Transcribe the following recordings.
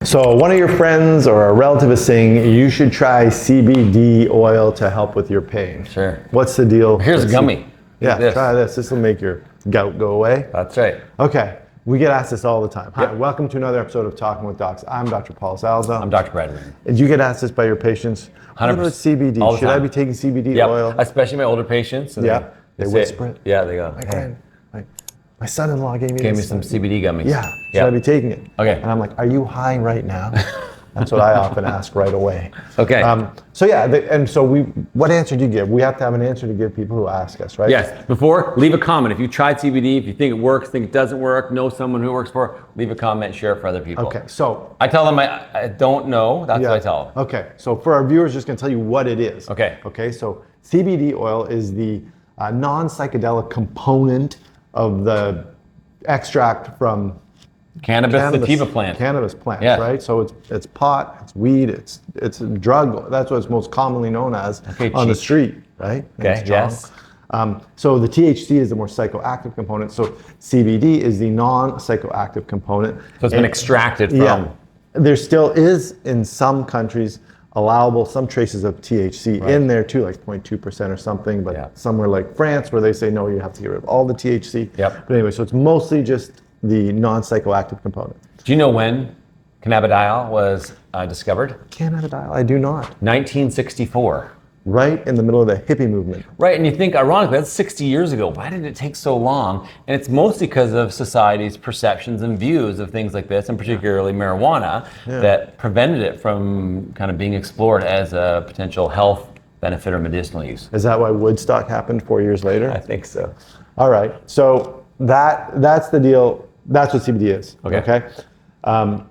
So one of your friends or a relative is saying you should try CBD oil to help with your pain. Sure. What's the deal? Here's a gummy. Yeah, try this. This will make your gout go away. That's right. Okay. We get asked this all the time. Hi, Yep. welcome to another episode of Talking with Docs. I'm Dr. Paul Salza. I'm Dr. Bradley. Did you get asked this by your patients? 100%. What about CBD? Should I be taking CBD oil? Especially my older patients. And They whisper it. Yeah, they go, My hey, friend, my son-in-law gave me some CBD gummies. Yeah, should I be taking it? Okay. And I'm like, are you high right now? That's what I often ask right away. Okay. What answer do you give? We have to have an answer to give people who ask us, right? Yes. Before, leave a comment. If you tried CBD, if you think it works, think it doesn't work, know someone who it works for, leave a comment, share it for other people. Okay, so. I tell them I don't know. That's what I tell them. Okay, so for our viewers, just gonna tell you what it is. Okay. Okay, so CBD oil is the non-psychedelic component of the extract from Cannabis sativa plant. Cannabis plants, Yeah. right? So it's pot, it's weed, it's a drug. That's what it's most commonly known as on the street, right? Okay, yes. So the THC is the more psychoactive component. So CBD is the non-psychoactive component. So it's been extracted from. Yeah. There still is in some countries allowable some traces of THC in there too, like 0.2% or something, but somewhere like France where they say no, you have to get rid of all the THC. Yep. But anyway, so it's mostly just the non-psychoactive component. Do you know when cannabidiol was discovered? Cannabidiol, I do not. 1964. Right in the middle of the hippie movement. Right, and you think, ironically, that's 60 years ago. Why did it take so long? And it's mostly because of society's perceptions and views of things like this, and particularly marijuana, that prevented it from kind of being explored as a potential health benefit or medicinal use. Is that why Woodstock happened 4 years later? I think so. All right, so that's the deal. That's what CBD is. Okay. And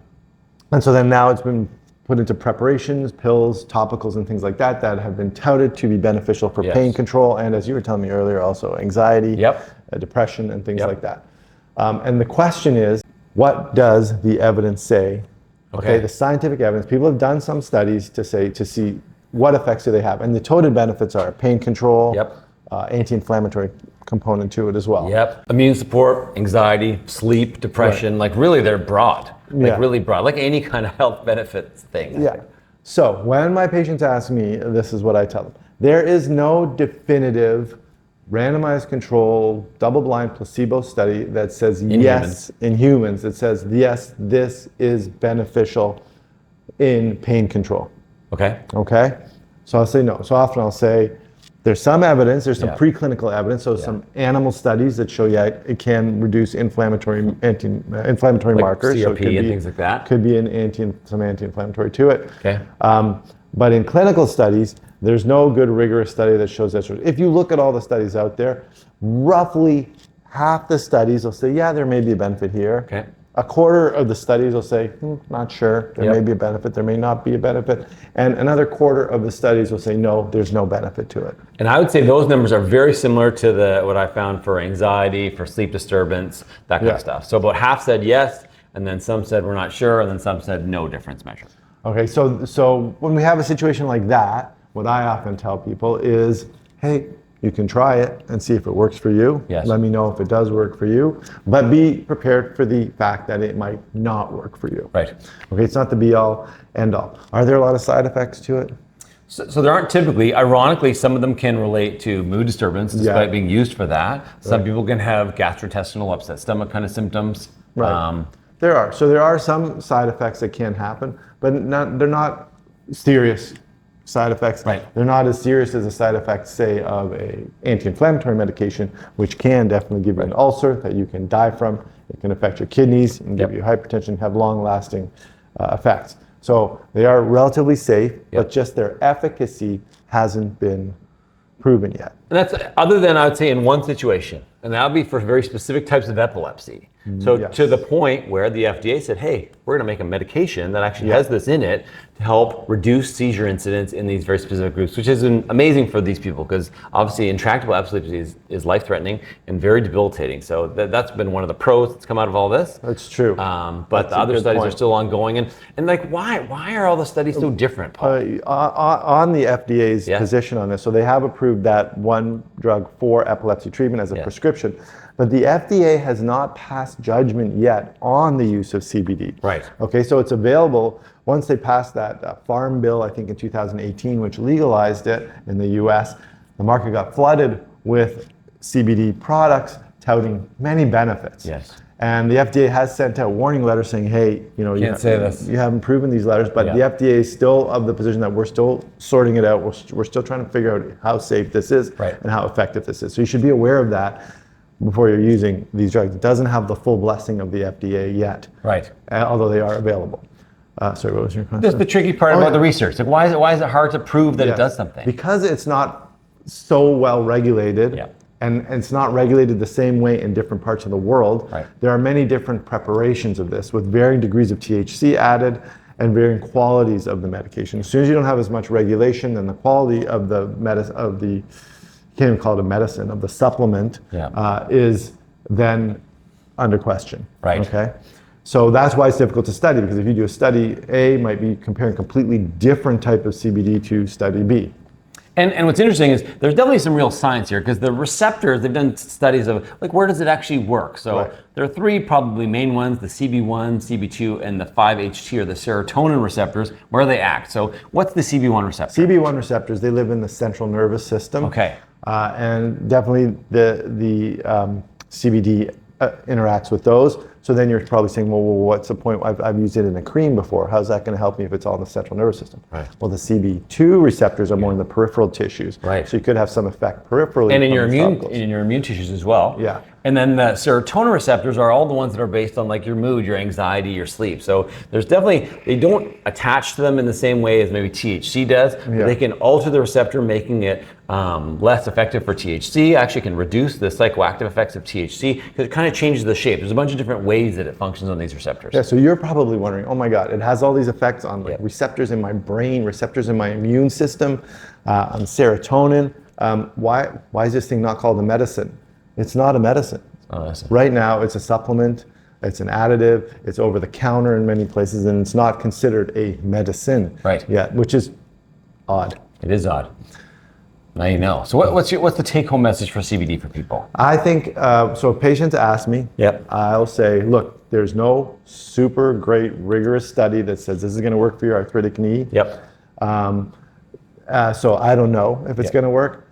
so then now it's been put into preparations, pills, topicals, and things like that have been touted to be beneficial for pain control, and as you were telling me earlier, also anxiety, depression, and things like that. And the question is, what does the evidence say? Okay, the scientific evidence. People have done some studies to see what effects do they have, and the touted benefits are pain control, anti-inflammatory component to it as well. Immune support, anxiety, sleep, depression, like really they're broad. Really broad, like any kind of health benefits thing. So when my patients ask me, this is what I tell them. There is no definitive randomized control double-blind placebo study that says in humans, it says yes, this is beneficial in pain control. Okay? So I'll say no. So often I'll say, there's some evidence, there's some preclinical evidence, so some animal studies that show it can reduce inflammatory markers. CRP so it could and be, things like that. Could be some anti-inflammatory to it. Okay. But in clinical studies, there's no good rigorous study that shows that. If you look at all the studies out there, roughly half the studies will say, yeah, there may be a benefit here. Okay. A quarter of the studies will say, not sure, there may be a benefit, there may not be a benefit. And another quarter of the studies will say, no, there's no benefit to it. And I would say those numbers are very similar to what I found for anxiety, for sleep disturbance, that kind of stuff. So about half said yes, and then some said we're not sure, and then some said no difference measure. Okay, so when we have a situation like that, what I often tell people is, hey, you can try it and see if it works for you. Let me know if it does work for you, but be prepared for the fact that it might not work for you. Right. Okay, it's not the be all, end all. Are there a lot of side effects to it? So there aren't typically. Ironically, some of them can relate to mood disturbance despite being used for that. Some people can have gastrointestinal upset stomach kind of symptoms. Right. There are some side effects that can happen, but they're not serious side effects. They're not as serious as a side effect, say, of a anti-inflammatory medication, which can definitely give you an ulcer that you can die from. It can affect your kidneys and give you hypertension, have long-lasting effects. So they are relatively safe, but just their efficacy hasn't been proven yet. And that's other than, I would say, in one situation, and that would be for very specific types of epilepsy. So to the point where the FDA said, hey, we're going to make a medication that actually has this in it to help reduce seizure incidence in these very specific groups, which is amazing for these people because obviously intractable epilepsy is life-threatening and very debilitating. So that's been one of the pros that's come out of all this. That's true. But the other studies are still ongoing. And like, why are all the studies so different, Paul? On the FDA's position on this, so they have approved that one drug for epilepsy treatment as a prescription. but the FDA has not passed judgment yet on the use of CBD. Right. Okay, so it's available once they passed that Farm Bill, I think in 2018, which legalized it in the US. The market got flooded with CBD products touting many benefits. Yes. And the FDA has sent out warning letters saying, hey, you know, Can't say this. You haven't proven these letters, but Yeah. the FDA is still of the position that we're still sorting it out. We're still trying to figure out how safe this is and how effective this is. So you should be aware of that before you're using these drugs. It doesn't have the full blessing of the FDA yet, although they are available. Sorry, what was your question? Just the tricky part about the research. Like, why is it hard to prove that it does something? Because it's not so well regulated. And it's not regulated the same way in different parts of the world. There are many different preparations of this with varying degrees of THC added and varying qualities of the medication. As soon as you don't have as much regulation, then the quality of the you can't even call it a medicine, of the supplement is then under question. Okay. So that's why it's difficult to study, because if you do a study A, might be comparing completely different type of CBD to study B. And what's interesting is there's definitely some real science here, because the receptors, they've done studies of like, where does it actually work? So there are three probably main ones: the CB1, CB2, and the 5-HT, or the serotonin receptors. Where they act. So what's the CB1 receptor? CB1 receptors, they live in the central nervous system. Okay. And definitely the CBD interacts with those. So then you're probably saying, well, what's the point? I've used it in a cream before. How's that going to help me if it's all in the central nervous system? Well, the CB2 receptors are more in the peripheral tissues. So you could have some effect peripherally. And in your immune tissues as well. Yeah. And then the serotonin receptors are all the ones that are based on like your mood, your anxiety, your sleep. So there's definitely, they don't attach to them in the same way as maybe THC does. But they can alter the receptor, making it less effective for THC. Actually can reduce the psychoactive effects of THC, because it kind of changes the shape. There's a bunch of different ways that it functions on these receptors. Yeah, so you're probably wondering, oh my God, it has all these effects on like receptors in my brain, receptors in my immune system, on serotonin. Why is this thing not called a medicine? It's not a medicine. Right now, it's a supplement, it's an additive, it's over the counter in many places, and it's not considered a medicine yet, which is odd. It is odd. Now you know. So what's the take-home message for CBD for people? I think, so if patients ask me, I'll say, look, there's no super great rigorous study that says this is going to work for your arthritic knee. So I don't know if it's going to work.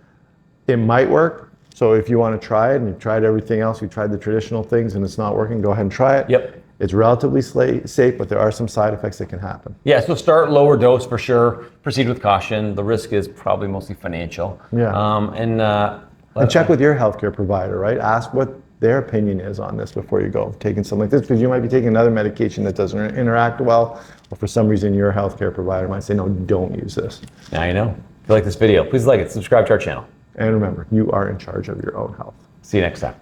It might work. So if you want to try it and you've tried everything else, you've tried the traditional things and it's not working, go ahead and try it. It's relatively safe, but there are some side effects that can happen. Yeah, so start lower dose for sure. Proceed with caution. The risk is probably mostly financial. And check with your healthcare provider, right? Ask what their opinion is on this before you go taking something like this, because you might be taking another medication that doesn't interact well, or for some reason your healthcare provider might say, no, don't use this. Now you know. If you like this video, please like it, subscribe to our channel. And remember, you are in charge of your own health. See you next time.